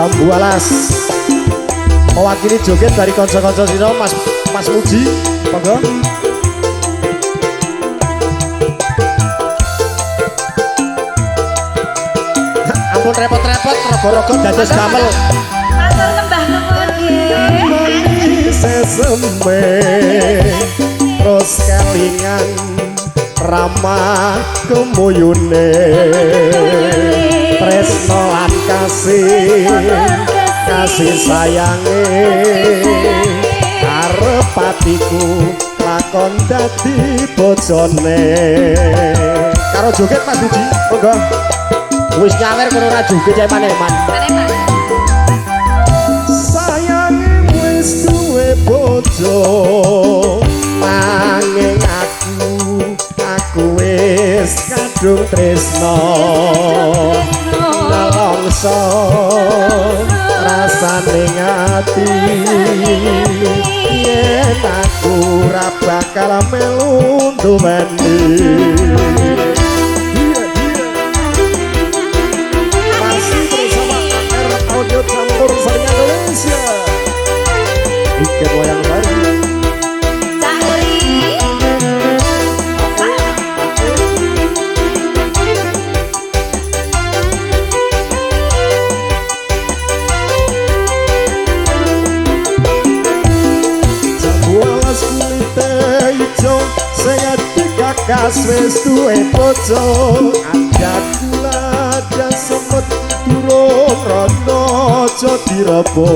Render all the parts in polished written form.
Jambu Alas mewakili joget dari konco-konco sino Mas Muji monggo. Ampun repot-repot rogo-rogo dados damel matur sembah nuwun nggih sesembe terus kelingan ramah kemuyune tresno lan kasih sayange arep atiku lakon dadi bojone karo joget Mas Budi monggo wis nyawer kono ora joget ya maneman sayange wis duwe bojo nanging aku wis kadung tresno nelongso rasane ngati yen aku ora bakal melu nduweni masih bersama AR Audio Campur Sari Indonesia Ike Moyang Sari kas wis duwe bojo ada gula ada semut durung rono aja direbo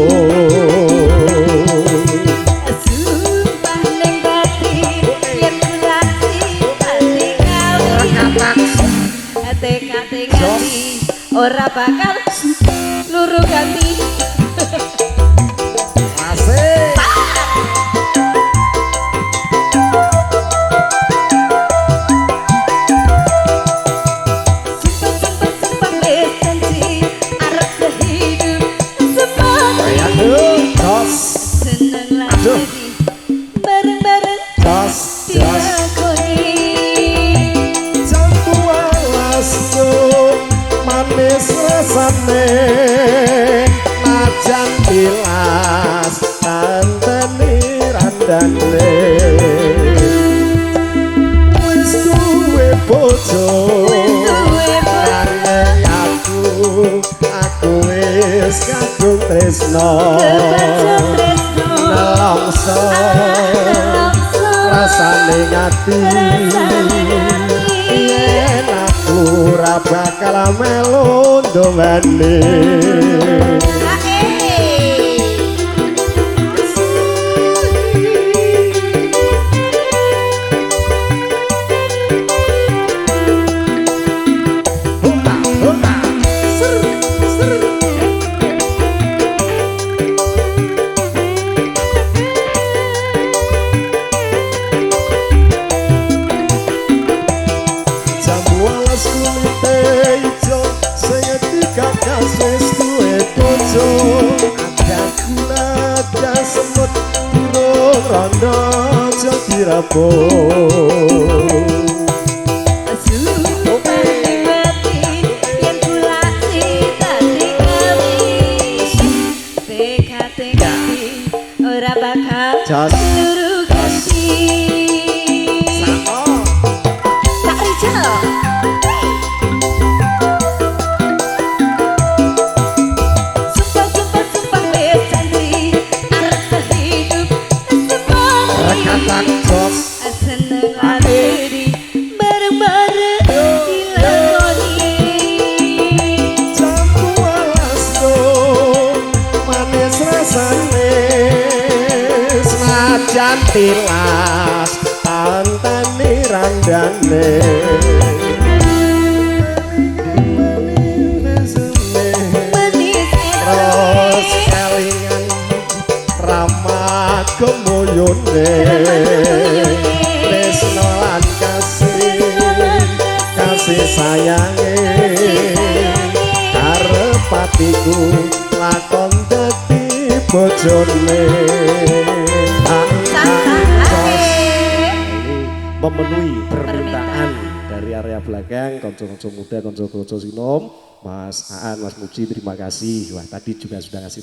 sumpah ning batin yen kulasi ati ganti ora bakal luru ganti asik bareng-bareng dilakoni Jambu Alas manis rasane najan tilas tanteni randane wis duwe bojo aku wis kadung tresno nelongso rasane ngati yen aku ora bakal melu nduweni rondo jadi rabo sumpah ning batin yen kulasi dadi kamis teka-teki ora bakal luru ganti tak rijo jan tilas tanteni randane terus kelingan ramah kemuyune tresno lan kasih sayange arep atiku lakon dadi bojone memenuhi permintaan dari area belakang, konco-konco muda, konco-konco sinom, Mas Aan, Mas Muji, terima kasih. Wah, tadi juga sudah ngasih